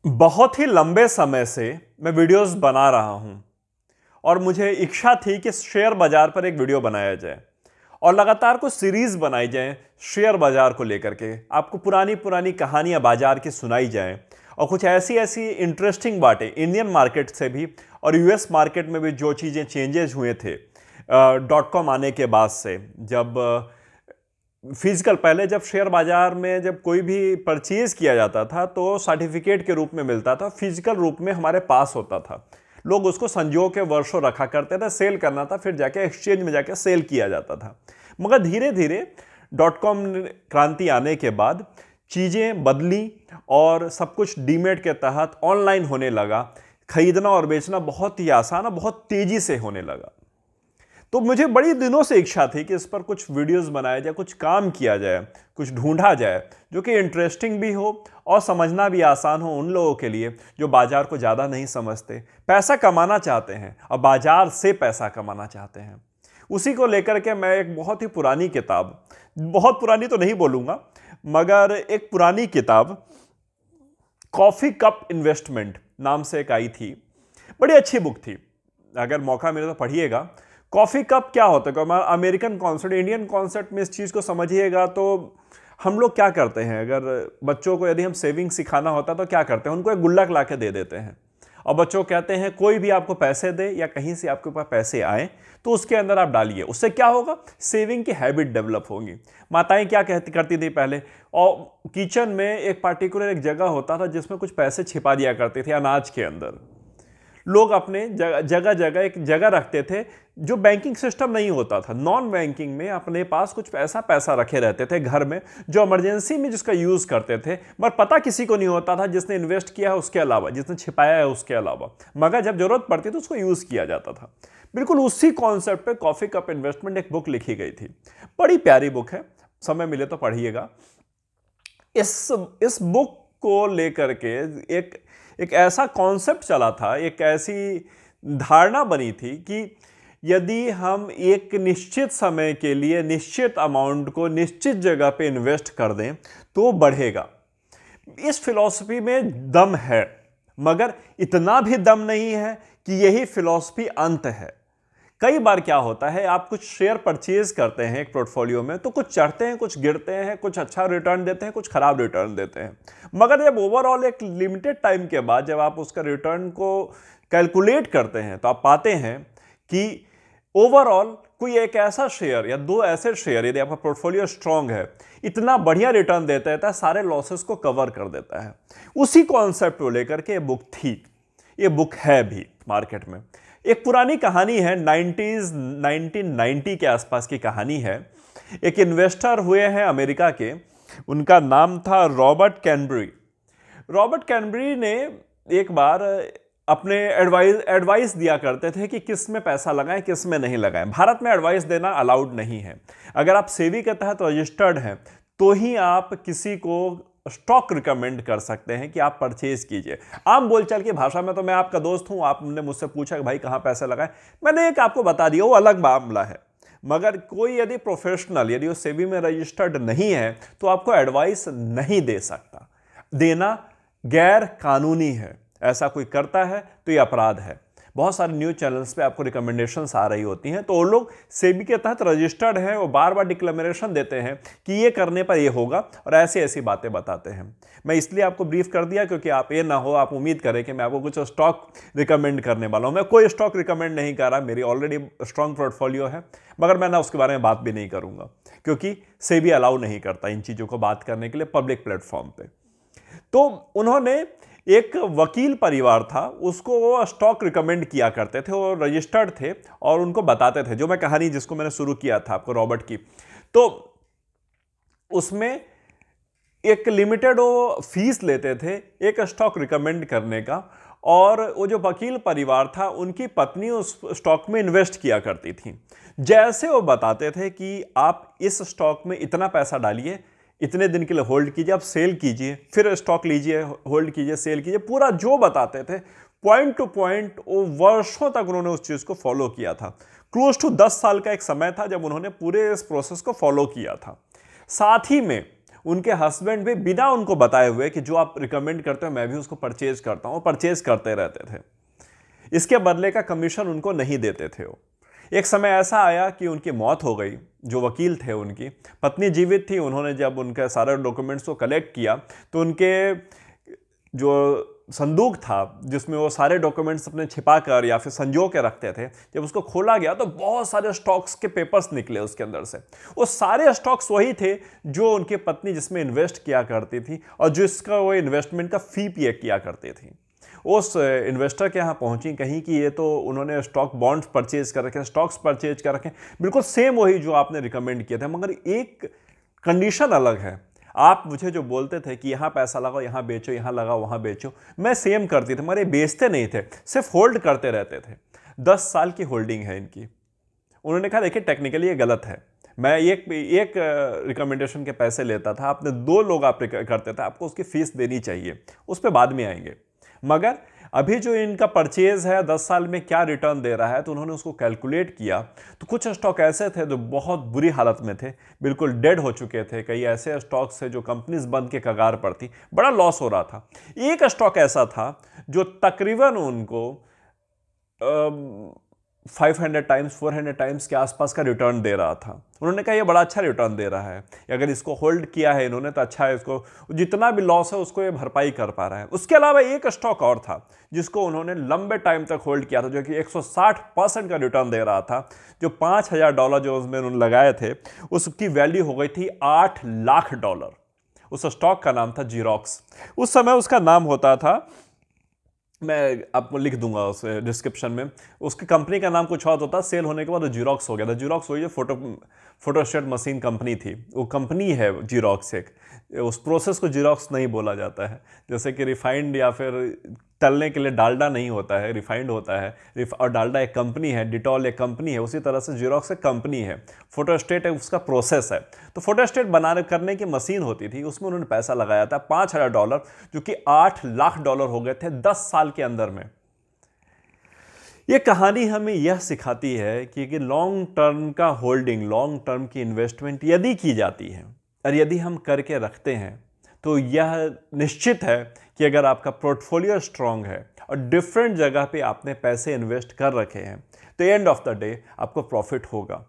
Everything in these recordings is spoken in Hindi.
बहुत ही लंबे समय से मैं वीडियोस बना रहा हूं और मुझे इच्छा थी कि शेयर बाजार पर एक वीडियो बनाया जाए और लगातार कुछ सीरीज बनाई जाए शेयर बाजार को लेकर के। आपको पुरानी पुरानी कहानियां बाजार की सुनाई जाएं और कुछ ऐसी ऐसी इंटरेस्टिंग बातें इंडियन मार्केट से भी और यूएस मार्केट में भी जो चीज़ें चेंजेस हुए थे .com आने के बाद से। जब फिजिकल पहले जब शेयर बाजार में जब कोई भी परचेज किया जाता था तो सर्टिफिकेट के रूप में मिलता था, फिजिकल रूप में हमारे पास होता था। लोग उसको संजो के वर्षों रखा करते थे, सेल करना था, फिर जाके एक्सचेंज में जाके सेल किया जाता था। मगर धीरे धीरे .com क्रांति आने के बाद चीज़ें बदली और सब कुछ डीमेट के तहत ऑनलाइन होने लगा। खरीदना और बेचना बहुत ही आसान और बहुत तेजी से होने लगा। तो मुझे बड़ी दिनों से इच्छा थी कि इस पर कुछ वीडियोस बनाया जाए, कुछ काम किया जाए, कुछ ढूंढा जाए जो कि इंटरेस्टिंग भी हो और समझना भी आसान हो उन लोगों के लिए जो बाजार को ज़्यादा नहीं समझते, पैसा कमाना चाहते हैं और बाजार से पैसा कमाना चाहते हैं। उसी को लेकर के मैं एक बहुत ही पुरानी किताब, बहुत पुरानी तो नहीं बोलूँगा मगर एक पुरानी किताब कॉफ़ी कप इन्वेस्टमेंट नाम से एक आई थी। बड़ी अच्छी बुक थी, अगर मौका मिले तो पढ़िएगा। कॉफ़ी कप क्या होता है, हमारा अमेरिकन कॉन्सेप्ट, इंडियन कॉन्सेप्ट में इस चीज़ को समझिएगा तो हम लोग क्या करते हैं, अगर बच्चों को यदि हम सेविंग सिखाना होता तो क्या करते हैं, उनको एक गुल्लक ला के दे देते हैं और बच्चों कहते हैं कोई भी आपको पैसे दे या कहीं से आपके पास पैसे आए तो उसके अंदर आप डालिए, उससे क्या होगा, सेविंग की हैबिट डेवलप होगी। माताएं क्या करती थी पहले, और किचन में एक पार्टिकुलर एक जगह होता था जिसमें कुछ पैसे छिपा दिया करते थे अनाज के अंदर। लोग अपने जगह जगह एक जगह रखते थे, जो बैंकिंग सिस्टम नहीं होता था, नॉन बैंकिंग में अपने पास कुछ पैसा रखे रहते थे घर में, जो इमरजेंसी में जिसका यूज़ करते थे। मगर पता किसी को नहीं होता था, जिसने इन्वेस्ट किया है उसके अलावा, जिसने छिपाया है उसके अलावा, मगर जब जरूरत पड़ती तो उसको यूज़ किया जाता था। बिल्कुल उसी कॉन्सेप्ट पे कॉफ़ी कप इन्वेस्टमेंट एक बुक लिखी गई थी। बड़ी प्यारी बुक है, समय मिले तो पढ़िएगा। इस बुक को लेकर के एक ऐसा कॉन्सेप्ट चला था, एक ऐसी धारणा बनी थी कि यदि हम एक निश्चित समय के लिए निश्चित अमाउंट को निश्चित जगह पे इन्वेस्ट कर दें तो बढ़ेगा। इस फिलॉसफी में दम है, मगर इतना भी दम नहीं है कि यही फिलॉसफी अंत है। कई बार क्या होता है, आप कुछ शेयर परचेज करते हैं एक पोर्टफोलियो में तो कुछ चढ़ते हैं, कुछ गिरते हैं, कुछ अच्छा रिटर्न देते हैं, कुछ खराब रिटर्न देते हैं। मगर जब ओवरऑल एक लिमिटेड टाइम के बाद जब आप उसका रिटर्न को कैलकुलेट करते हैं तो आप पाते हैं कि ओवरऑल कोई एक ऐसा शेयर या दो ऐसे शेयर यदि आपका पोर्टफोलियो स्ट्रांग है, इतना बढ़िया रिटर्न देता है, सारे लॉसेस को कवर कर देता है। उसी कॉन्सेप्ट को लेकर के ये बुक थी, ये बुक है भी मार्केट में। एक पुरानी कहानी है, 1990 के आसपास की कहानी है। एक इन्वेस्टर हुए हैं अमेरिका के, उनका नाम था रॉबर्ट कैनबरी। रॉबर्ट कैनबरी ने एक बार अपने एडवाइस दिया करते थे कि किस में पैसा लगाएं, किस में नहीं लगाएं। भारत में एडवाइस देना अलाउड नहीं है। अगर आप सेबी के तहत रजिस्टर्ड हैं तो ही आप किसी को स्टॉक रिकमेंड कर सकते हैं कि आप परचेज कीजिए। आम बोलचाल की भाषा में तो मैं आपका दोस्त हूं, आपने मुझसे पूछा कि भाई कहां पैसे लगाएं, मैंने एक आपको बता दिया, वो अलग मामला है। मगर कोई यदि प्रोफेशनल, यदि वो सेबी में रजिस्टर्ड नहीं है तो आपको एडवाइस नहीं दे सकता। देना गैर कानूनी है, ऐसा कोई करता है तो ये अपराध है। बहुत सारे न्यूज़ चैनल्स पे आपको रिकमेंडेशंस आ रही होती हैं, तो वो लोग सेबी के तहत रजिस्टर्ड हैं, वो बार बार डिक्लेरेशन देते हैं कि ये करने पर ये होगा और ऐसी ऐसी बातें बताते हैं। मैं इसलिए आपको ब्रीफ कर दिया क्योंकि आप ये ना हो आप उम्मीद करें कि मैं आपको कुछ स्टॉक रिकमेंड करने वाला हूँ। मैं कोई स्टॉक रिकमेंड नहीं कर रहा, मेरी ऑलरेडी स्ट्रॉन्ग पोर्टफोलियो है, मगर मैं ना उसके बारे में बात भी नहीं करूँगा क्योंकि सेबी अलाउ नहीं करता इन चीज़ों को बात करने के लिए पब्लिक प्लेटफॉर्म पर। तो उन्होंने, एक वकील परिवार था, उसको वो स्टॉक रिकमेंड किया करते थे, वो रजिस्टर्ड थे और उनको बताते थे, जो मैं कहानी जिसको मैंने शुरू किया था आपको रॉबर्ट की, तो उसमें एक लिमिटेड वो फीस लेते थे एक स्टॉक रिकमेंड करने का। और वो जो वकील परिवार था उनकी पत्नी उस स्टॉक में इन्वेस्ट किया करती थी। जैसे वो बताते थे कि आप इस स्टॉक में इतना पैसा डालिए, इतने दिन के लिए होल्ड कीजिए, आप सेल कीजिए, फिर स्टॉक लीजिए, होल्ड कीजिए, सेल कीजिए, पूरा जो बताते थे पॉइंट टू पॉइंट, वो वर्षों तक उन्होंने उस चीज़ को फॉलो किया था। क्लोज टू 10 साल का एक समय था जब उन्होंने पूरे इस प्रोसेस को फॉलो किया था। साथ ही में उनके हस्बैंड भी बिना उनको बताए हुए कि जो आप रिकमेंड करते हो मैं भी उसको परचेज करता हूँ, परचेज करते रहते थे। इसके बदले का कमीशन उनको नहीं देते थे वो। एक समय ऐसा आया कि उनकी मौत हो गई। जो वकील थे, उनकी पत्नी जीवित थी। उन्होंने जब उनके सारे डॉक्यूमेंट्स को कलेक्ट किया तो उनके जो संदूक था जिसमें वो सारे डॉक्यूमेंट्स अपने छिपा कर या फिर संजो के रखते थे, जब उसको खोला गया तो बहुत सारे स्टॉक्स के पेपर्स निकले उसके अंदर से। वो सारे स्टॉक्स वही थे जो उनकी पत्नी जिसमें इन्वेस्ट किया करती थी और जिसका वो इन्वेस्टमेंट का फी पे किया करती थी। उस इन्वेस्टर के यहाँ पहुंची कहीं कि ये तो उन्होंने स्टॉक बॉन्ड्स परचेज कर रखे, स्टॉक्स परचेज कर रखे, बिल्कुल सेम वही जो आपने रिकमेंड किया था, मगर एक कंडीशन अलग है। आप मुझे जो बोलते थे कि यहाँ पैसा लगाओ, यहाँ बेचो, यहाँ लगाओ, वहाँ बेचो, मैं सेम करती थी, मगर ये बेचते नहीं थे, सिर्फ होल्ड करते रहते थे। 10 साल की होल्डिंग है इनकी। उन्होंने कहा देखिए टेक्निकली ये गलत है, मैं एक रिकमेंडेशन के पैसे लेता था, आपने 2 लोग आप करते थे, आपको उसकी फीस देनी चाहिए, उस पर बाद में आएंगे। मगर अभी जो इनका परचेज है 10 साल में क्या रिटर्न दे रहा है, तो उन्होंने उसको कैलकुलेट किया तो कुछ स्टॉक ऐसे थे जो बहुत बुरी हालत में थे, बिल्कुल डेड हो चुके थे। कई ऐसे स्टॉक्स थे जो कंपनीज बंद के कगार पर थी, बड़ा लॉस हो रहा था। एक स्टॉक ऐसा था जो तकरीबन उनको 500 टाइम्स 400 टाइम्स के आसपास का रिटर्न दे रहा था। उन्होंने कहा ये बड़ा अच्छा रिटर्न दे रहा है, अगर इसको होल्ड किया है इन्होंने तो अच्छा है, इसको जितना भी लॉस है उसको ये भरपाई कर पा रहा है। उसके अलावा एक स्टॉक और था जिसको उन्होंने लंबे टाइम तक होल्ड किया था, जो कि 160% का रिटर्न दे रहा था। जो $5000 जो उसमें उन्होंने लगाए थे उसकी वैल्यू हो गई थी $8 लाख। उस स्टॉक का नाम था जीरोक्स। उस समय उसका नाम होता था, मैं आपको लिख दूंगा उस डिस्क्रिप्शन में, उसकी कंपनी का नाम कुछ और होता, सेल होने के बाद जीरोक्स हो गया था। जीरोक्स वही जो फोटोस्टेट मशीन कंपनी थी, वो कंपनी है जीरोक्स। एक उस प्रोसेस को जीरोक्स नहीं बोला जाता है, जैसे कि रिफाइंड या फिर तलने के लिए डालडा नहीं होता है, रिफाइंड होता है, और डालडा एक कंपनी है, डिटॉल एक कंपनी है, उसी तरह से जीरोक्स एक कंपनी है, फोटोस्टेट एक उसका प्रोसेस है। तो फोटोस्टेट बनाने करने की मशीन होती थी, उसमें उन्होंने पैसा लगाया था $5000, जो कि $8 लाख हो गए थे 10 साल के अंदर में। ये कहानी हमें यह सिखाती है कि लॉन्ग टर्म का होल्डिंग, लॉन्ग टर्म की इन्वेस्टमेंट यदि की जाती है और यदि हम करके रखते हैं तो यह निश्चित है कि अगर आपका पोर्टफोलियो स्ट्रांग है और डिफरेंट जगह पे आपने पैसे इन्वेस्ट कर रखे हैं तो एंड ऑफ द डे आपको प्रॉफिट होगा।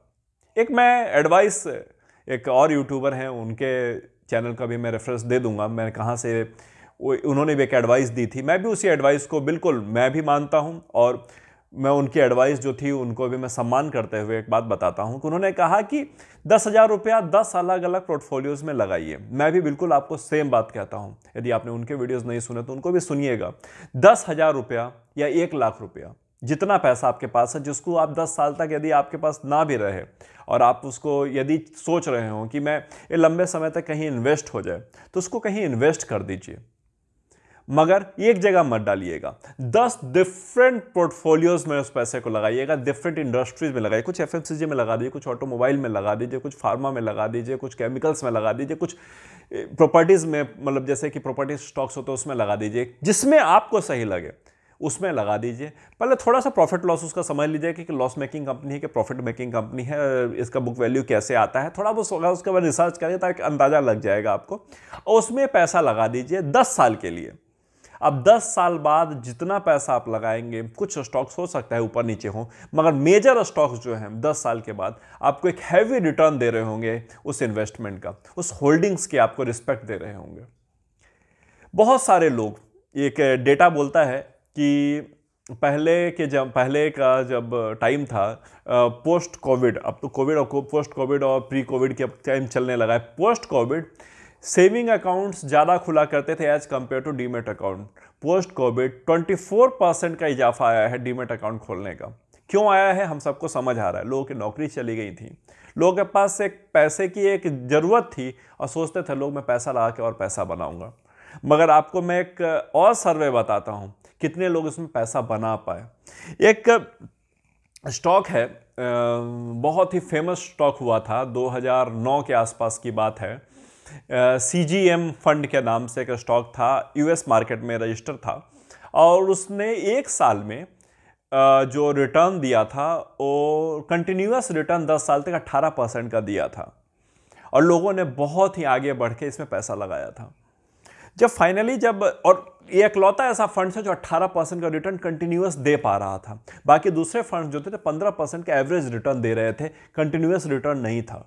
एक मैं एडवाइस, एक और यूट्यूबर हैं उनके चैनल का भी मैं रेफरेंस दे दूंगा, मैं कहाँ से, उन्होंने भी एक एडवाइस दी थी, मैं भी उसी एडवाइस को बिल्कुल मैं भी मानता हूँ और मैं उनकी एडवाइस जो थी उनको भी मैं सम्मान करते हुए एक बात बताता हूं कि उन्होंने कहा कि 10,000 रुपया 10 अलग अलग पोर्टफोलियोज में लगाइए। मैं भी बिल्कुल आपको सेम बात कहता हूं, यदि आपने उनके वीडियोस नहीं सुने तो उनको भी सुनिएगा। 10,000 रुपया या 1 लाख रुपया, जितना पैसा आपके पास है, जिसको आप 10 साल तक यदि आपके पास ना भी रहे और आप उसको यदि सोच रहे हो कि मैं ये लंबे समय तक कहीं इन्वेस्ट हो जाए, तो उसको कहीं इन्वेस्ट कर दीजिए, मगर एक जगह मत डालिएगा। 10 डिफरेंट पोर्टफोलियोज में उस पैसे को लगाइएगा, डिफरेंट इंडस्ट्रीज में लगाइए, कुछ एफएमसीजी में लगा दीजिए, कुछ ऑटोमोबाइल में लगा दीजिए, कुछ फार्मा में लगा दीजिए, कुछ केमिकल्स में लगा दीजिए, कुछ प्रॉपर्टीज में, मतलब जैसे कि प्रॉपर्टी स्टॉक्स होते हैं उसमें लगा दीजिए, जिसमें आपको सही लगे उसमें लगा दीजिए। पहले थोड़ा सा प्रॉफिट लॉस उसका समझ लीजिए कि लॉस मेकिंग कंपनी है कि प्रॉफिट मेकिंग कंपनी है, इसका बुक वैल्यू कैसे आता है, थोड़ा बहुत होगा, उसके बाद रिसर्च करिए ताकि अंदाजा लग जाएगा आपको, और उसमें पैसा लगा दीजिए 10 साल के लिए। अब 10 साल बाद जितना पैसा आप लगाएंगे, कुछ स्टॉक्स हो सकता है ऊपर नीचे हो, मगर मेजर स्टॉक्स जो हैं 10 साल के बाद आपको एक हैवी रिटर्न दे रहे होंगे उस इन्वेस्टमेंट का, उस होल्डिंग्स के आपको रिस्पेक्ट दे रहे होंगे। बहुत सारे लोग, एक डेटा बोलता है कि पहले का जब टाइम था पोस्ट कोविड, अब तो कोविड और पोस्ट कोविड और प्री कोविड के टाइम चलने लगा है, पोस्ट कोविड सेविंग अकाउंट्स ज़्यादा खुला करते थे as compare to demat account. Post covid 24% का इजाफा आया है डीमेट अकाउंट खोलने का। क्यों आया है हम सबको समझ आ रहा है, लोगों की नौकरी चली गई थी, लोगों के पास एक पैसे की एक ज़रूरत थी और सोचते थे लोग मैं पैसा लगा के और पैसा बनाऊंगा। मगर आपको मैं एक और सर्वे बताता हूँ कितने लोग इसमें पैसा बना पाए। एक स्टॉक है, बहुत ही फेमस स्टॉक हुआ था, 2009 के आसपास की बात है, CGM फंड के नाम से एक स्टॉक था, यूएस मार्केट में रजिस्टर था, और उसने एक साल में जो रिटर्न दिया था वो कंटिन्यूअस रिटर्न 10 साल तक 18% का दिया था। और लोगों ने बहुत ही आगे बढ़ के इसमें पैसा लगाया था। जब फाइनली और ये इकलौता ऐसा फंड था जो 18% का रिटर्न कंटिन्यूअस दे पा रहा था। बाकी दूसरे फंड जो थे 15% का एवरेज रिटर्न दे रहे थे, कंटिन्यूअस रिटर्न नहीं था।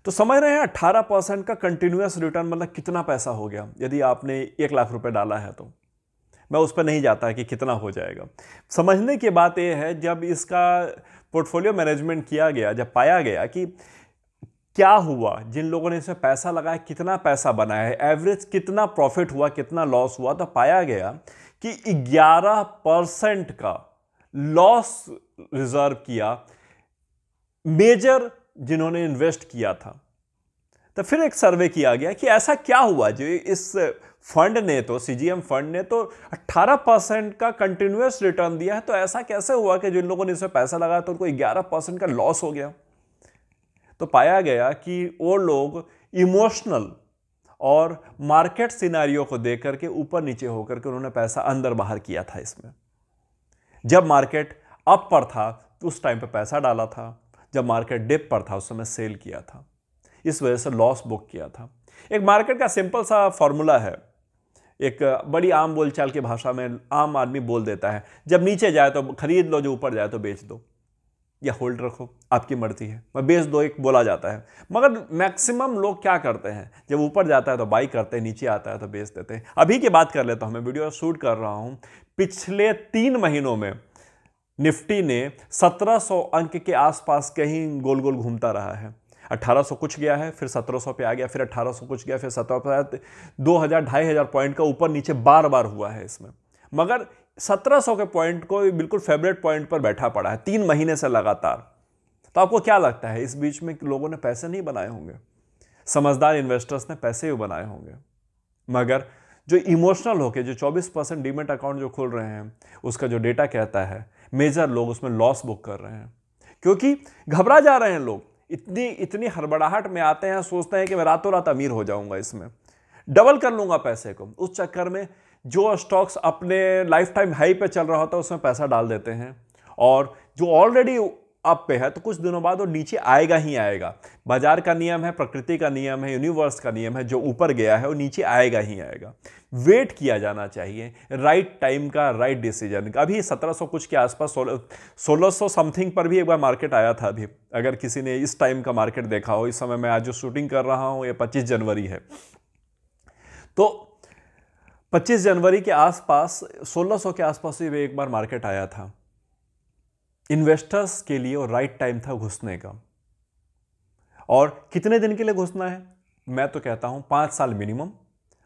तो समझ रहे हैं 18% का कंटिन्यूअस रिटर्न मतलब कितना पैसा हो गया। यदि आपने 1 लाख रुपए डाला है तो मैं उस पर नहीं जाता है कि कितना हो जाएगा। समझने की बात यह है, जब इसका पोर्टफोलियो मैनेजमेंट किया गया, जब पाया गया कि क्या हुआ, जिन लोगों ने इसमें पैसा लगाया कितना पैसा बना है, एवरेज कितना प्रॉफिट हुआ, कितना लॉस हुआ, तो पाया गया कि 11% का लॉस रिजर्व किया मेजर जिन्होंने इन्वेस्ट किया था। तो फिर एक सर्वे किया गया कि ऐसा क्या हुआ जो इस फंड ने, तो सीजीएम फंड ने तो 18% का कंटिन्यूअस रिटर्न दिया है, तो ऐसा कैसे हुआ कि जिन लोगों ने इसमें पैसा लगाया तो उनको 11% का लॉस हो गया। तो पाया गया कि वो लोग इमोशनल और मार्केट सिनेरियो को देख करके ऊपर नीचे होकर के उन्होंने पैसा अंदर बाहर किया था इसमें। जब मार्केट अप पर था तो उस टाइम पे पैसा डाला था, जब मार्केट डिप पर था उस समय सेल किया था, इस वजह से लॉस बुक किया था। एक मार्केट का सिंपल सा फॉर्मूला है, एक बड़ी आम बोलचाल की भाषा में आम आदमी बोल देता है, जब नीचे जाए तो खरीद लो, जो ऊपर जाए तो बेच दो या होल्ड रखो, आपकी मर्जी है, मैं बेच दो, एक बोला जाता है। मगर मैक्सिमम लोग क्या करते हैं, जब ऊपर जाता है तो बाई करते हैं, नीचे आता है तो बेच देते हैं। अभी की बात कर लेता हूं, मैं वीडियो शूट कर रहा हूं, पिछले 3 महीनों में निफ्टी ने 1700 अंक के आसपास कहीं गोल गोल घूमता रहा है। 1800 कुछ गया है, फिर 1700 पे आ गया, फिर 1800 कुछ गया, फिर 1700, 2000 2500 पॉइंट का ऊपर नीचे बार बार हुआ है इसमें। मगर 1700 के पॉइंट को बिल्कुल फेवरेट पॉइंट पर बैठा पड़ा है 3 महीने से लगातार। तो आपको क्या लगता है, इस बीच में लोगों ने पैसे नहीं बनाए होंगे? समझदार इन्वेस्टर्स ने पैसे भी बनाए होंगे, मगर जो इमोशनल होके जो 24% डीमेट अकाउंट जो खोल रहे हैं, उसका जो डेटा कहता है मेजर लोग उसमें लॉस बुक कर रहे हैं, क्योंकि घबरा जा रहे हैं लोग। इतनी हड़बड़ाहट में आते हैं, सोचते हैं कि मैं रातों रात अमीर हो जाऊंगा, इसमें डबल कर लूंगा पैसे को। उस चक्कर में जो स्टॉक्स अपने लाइफ टाइम हाई पे चल रहा होता है उसमें पैसा डाल देते हैं, और जो ऑलरेडी अप पे है तो कुछ दिनों बाद वो नीचे आएगा ही आएगा। बाजार का नियम है, प्रकृति का नियम है, यूनिवर्स का नियम है, जो ऊपर गया है वो नीचे आएगा ही आएगा। वेट किया जाना चाहिए राइट टाइम का, राइट डिसीजन का। अभी 1700 कुछ के आसपास 1600 समथिंग पर भी एक बार मार्केट आया था। अभी अगर किसी ने इस टाइम का मार्केट देखा हो, इस समय मैं आज जो शूटिंग कर रहा हूं ये 25 जनवरी है, तो 25 जनवरी के आसपास 1600 के आसपास भी एक बार मार्केट आया था। इन्वेस्टर्स के लिए वो राइट टाइम था घुसने का। और कितने दिन के लिए घुसना है? मैं तो कहता हूं 5 साल मिनिमम,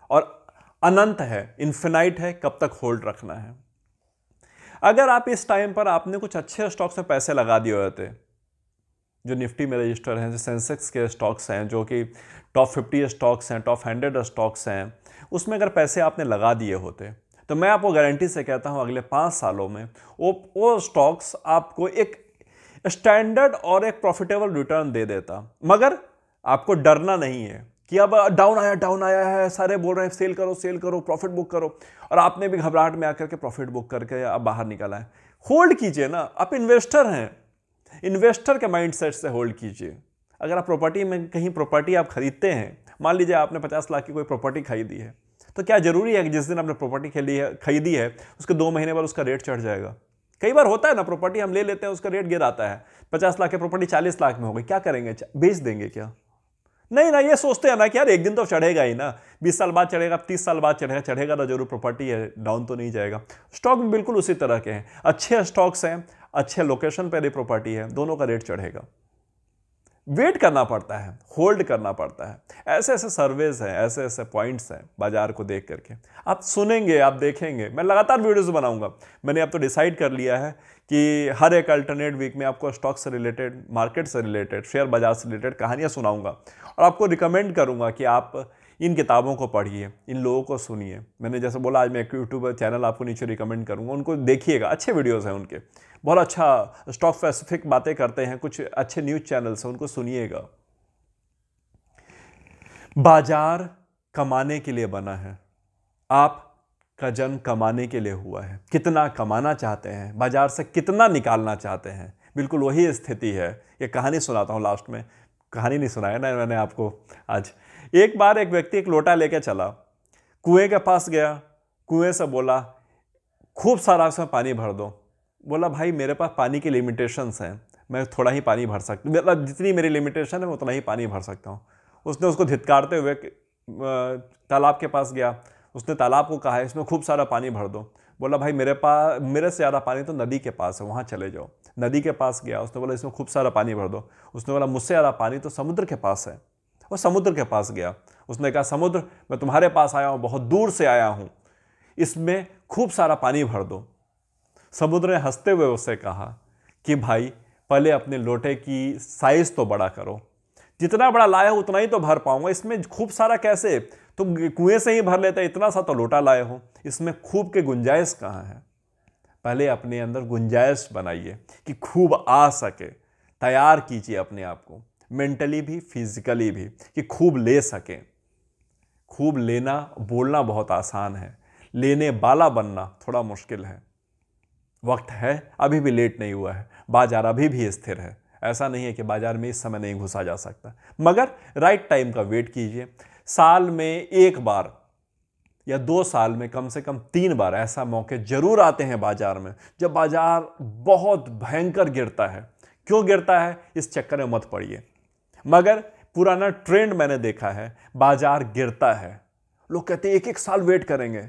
और अनंत है, इन्फिनाइट है, कब तक होल्ड रखना है। अगर आप इस टाइम पर आपने कुछ अच्छे स्टॉक्स में पैसे लगा दिए होते, जो निफ्टी में रजिस्टर हैं, जो सेंसेक्स के स्टॉक्स हैं, जो कि टॉप 50 स्टॉक्स हैं, टॉप 100 स्टॉक्स हैं, उसमें अगर पैसे आपने लगा दिए होते तो मैं आपको गारंटी से कहता हूं अगले 5 सालों में वो स्टॉक्स आपको एक स्टैंडर्ड और एक प्रॉफिटेबल रिटर्न दे देता। मगर आपको डरना नहीं है कि अब डाउन आया है, सारे बोल रहे हैं सेल करो, प्रॉफिट बुक करो, और आपने भी घबराहट में आकर के प्रॉफिट बुक करके अब बाहर निकला है। होल्ड कीजिए ना, आप इन्वेस्टर हैं, इन्वेस्टर के माइंडसेट से होल्ड कीजिए। अगर आप प्रॉपर्टी में कहीं प्रॉपर्टी आप खरीदते हैं, मान लीजिए आपने 50 लाख की कोई प्रॉपर्टी खरीदी है, तो क्या जरूरी है कि जिस दिन आपने प्रॉपर्टी खरीदी है उसके 2 महीने बाद उसका रेट चढ़ जाएगा? कई बार होता है ना, प्रॉपर्टी हम ले लेते हैं, उसका रेट गिर आता है, 50 लाख की प्रॉपर्टी 40 लाख में हो गई, क्या करेंगे? बेच देंगे क्या? नहीं ना, ये सोचते हैं ना कि यार एक दिन तो चढ़ेगा ही ना, 20 साल बाद चढ़ेगा, 30 साल बाद चढ़ेगा ना जरूर, प्रॉपर्टी है, डाउन तो नहीं जाएगा। स्टॉक भी बिल्कुल उसी तरह के हैं, अच्छे स्टॉक्स हैं, अच्छे लोकेशन पर प्रॉपर्टी है, दोनों का रेट चढ़ेगा। वेट करना पड़ता है, होल्ड करना पड़ता है। ऐसे ऐसे सर्वेज हैं, ऐसे ऐसे पॉइंट्स हैं बाजार को देख करके। आप सुनेंगे, आप देखेंगे, मैं लगातार वीडियोस बनाऊंगा। मैंने अब तो डिसाइड कर लिया है कि हर एक अल्टरनेट वीक में आपको स्टॉक से रिलेटेड, मार्केट से रिलेटेड, शेयर बाजार से रिलेटेड कहानियां सुनाऊंगा, और आपको रिकमेंड करूंगा कि आप इन किताबों को पढ़िए, इन लोगों को सुनिए। मैंने जैसे बोला, आज मैं एक यूट्यूब चैनल आपको नीचे रिकमेंड करूंगा, उनको देखिएगा, अच्छे वीडियोस हैं उनके, बहुत अच्छा स्टॉक स्पेसिफिक बातें करते हैं, कुछ अच्छे न्यूज़ चैनल्स हैं, उनको सुनिएगा। बाजार कमाने के लिए बना है, आपका जन्म कमाने के लिए हुआ है। कितना कमाना चाहते हैं, बाजार से कितना निकालना चाहते हैं, बिल्कुल वही स्थिति है। ये कहानी सुनाता हूँ लास्ट में। कहानी नहीं सुनाया ना मैंने आपको आज। एक बार एक व्यक्ति एक लोटा लेके चला, कुएं के पास गया, कुएं से बोला खूब सारा उसमें पानी भर दो। बोला भाई मेरे पास पानी की लिमिटेशंस हैं, मैं थोड़ा ही पानी भर सकता हूँ, मतलब जितनी मेरी लिमिटेशन है मैं उतना ही पानी भर सकता हूँ। उसने उसको धिक्कारते हुए तालाब के पास गया, उसने तालाब को कहा इसमें खूब सारा पानी भर दो। बोला भाई मेरे से ज़्यादा पानी तो नदी के पास है, वहाँ चले जाओ। नदी के पास गया, उसने बोला इसमें खूब सारा पानी भर दो। उसने बोला मुझसे ज़्यादा पानी तो समुद्र के पास है। वो समुद्र के पास गया, उसने कहा समुद्र मैं तुम्हारे पास आया हूँ, बहुत दूर से आया हूँ, इसमें खूब सारा पानी भर दो। समुद्र ने हंसते हुए उससे कहा कि भाई पहले अपने लोटे की साइज तो बड़ा करो, जितना बड़ा लाए हो उतना ही तो भर पाऊंगा, इसमें खूब सारा कैसे, तुम कुएं से ही भर लेते, इतना सा तो लोटा लाए हो, इसमें खूब के गुंजाइश कहाँ है। पहले अपने अंदर गुंजाइश बनाइए कि खूब आ सके, तैयार कीजिए अपने आप को मेंटली भी फिजिकली भी कि खूब ले सके। खूब लेना बोलना बहुत आसान है, लेने वाला बनना थोड़ा मुश्किल है। वक्त है, अभी भी लेट नहीं हुआ है, बाजार अभी भी स्थिर है। ऐसा नहीं है कि बाजार में इस समय नहीं घुसा जा सकता, मगर राइट टाइम का वेट कीजिए। साल में एक बार या 2 साल में कम से कम 3 बार ऐसा मौके जरूर आते हैं बाजार में जब बाजार बहुत भयंकर गिरता है। क्यों गिरता है इस चक्कर में मत पड़िए, मगर पुराना ट्रेंड मैंने देखा है, बाजार गिरता है, लोग कहते हैं 1-1 साल वेट करेंगे।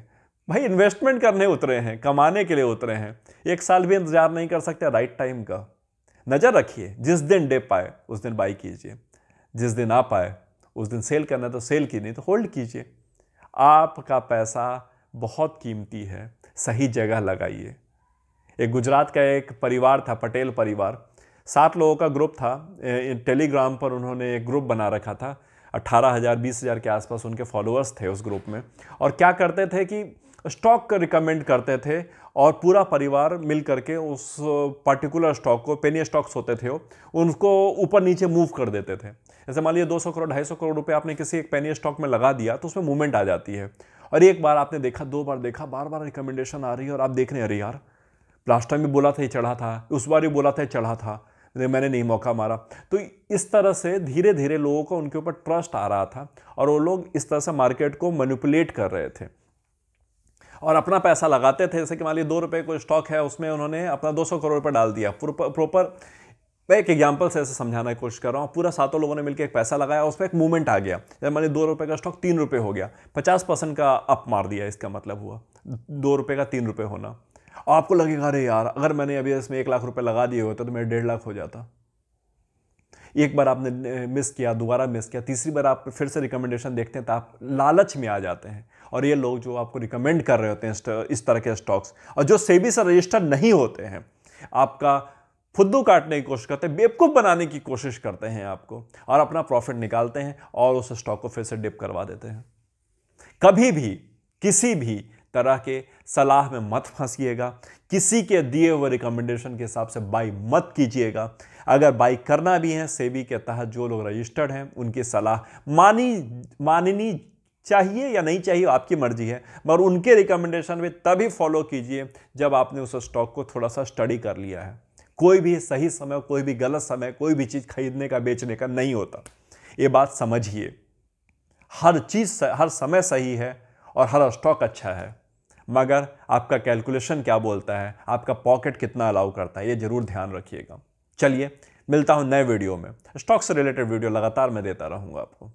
भाई इन्वेस्टमेंट करने उतरे हैं, कमाने के लिए उतरे हैं, 1 साल भी इंतजार नहीं कर सकते राइट टाइम का। नजर रखिए, जिस दिन डिप पाए उस दिन बाई कीजिए, जिस दिन आ पाए उस दिन सेल करना तो सेल की, नहीं तो होल्ड कीजिए। आपका पैसा बहुत कीमती है, सही जगह लगाइए। एक गुजरात का एक परिवार था, पटेल परिवार, 7 लोगों का ग्रुप था। टेलीग्राम पर उन्होंने एक ग्रुप बना रखा था, 18,000 20,000 के आसपास उनके फॉलोअर्स थे उस ग्रुप में। और क्या करते थे कि स्टॉक का रिकमेंड करते थे और पूरा परिवार मिल करके उस पर्टिकुलर स्टॉक को, पेनी स्टॉक्स होते थे वो, उनको ऊपर नीचे मूव कर देते थे। जैसे मान लीजिए 200 करोड़ 250 करोड़ रुपए आपने किसी एक पेनी स्टॉक में लगा दिया तो उसमें मूवमेंट आ जाती है। और एक बार आपने देखा, 2 बार देखा, बार बार रिकमेंडेशन आ रही है और आप देख रहे हैं अरे यार लास्ट टाइम भी बोला था ये चढ़ा था, उस बार भी बोला था ये चढ़ा था, मैंने नहीं मौका मारा। तो इस तरह से धीरे धीरे लोगों को उनके ऊपर ट्रस्ट आ रहा था और वो लोग इस तरह से मार्केट को मैनिपुलेट कर रहे थे और अपना पैसा लगाते थे। जैसे कि मान लीजिए 2 रुपये कोई स्टॉक है, उसमें उन्होंने अपना 200 करोड़ रुपये डाल दिया। प्रॉपर मैं एक एग्जाम्पल से ऐसे समझाने की कोशिश कर रहा हूँ। पूरा 7 लोगों ने मिलकर एक पैसा लगाया, उसमें एक मूवमेंट आ गया। जैसे मान लीजिए 2 रुपये का स्टॉक 3 रुपये हो गया, 50% का अप मार दिया। इसका मतलब हुआ 2 रुपये का 3 रुपये होना। और आपको लगेगा अरे यार अगर मैंने अभी इसमें 1 लाख रुपए लगा दिए होते तो मेरे 1.5 लाख हो जाता। एक बार आपने मिस किया, दोबारा मिस किया, तीसरी बार आप फिर से रिकमेंडेशन देखते हैं तो आप लालच में आ जाते हैं। और ये लोग जो आपको रिकमेंड कर रहे होते हैं इस तरह के स्टॉक्स, और जो सेबी से रजिस्टर्ड नहीं होते हैं, आपका फुद्दू काटने की कोशिश करते हैं, बेवकूफ़ बनाने की कोशिश करते हैं आपको, और अपना प्रॉफिट निकालते हैं और उस स्टॉक को फिर से डिप करवा देते हैं। कभी भी किसी भी तरह के सलाह में मत फंसिएगा, किसी के दिए हुए रिकमेंडेशन के हिसाब से बाई मत कीजिएगा। अगर बाई करना भी है, सेबी के तहत जो लोग रजिस्टर्ड हैं उनकी सलाह माननी चाहिए या नहीं चाहिए आपकी मर्जी है, मगर उनके रिकमेंडेशन में तभी फॉलो कीजिए जब आपने उस स्टॉक को थोड़ा सा स्टडी कर लिया है। कोई भी सही समय, कोई भी गलत समय, कोई भी चीज़ खरीदने का बेचने का नहीं होता। ये बात समझिए। हर चीज़ हर समय सही है और हर स्टॉक अच्छा है, मगर आपका कैलकुलेशन क्या बोलता है, आपका पॉकेट कितना अलाउ करता है, ये जरूर ध्यान रखिएगा। चलिए मिलता हूं नए वीडियो में। स्टॉक से रिलेटेड वीडियो लगातार मैं देता रहूंगा आपको।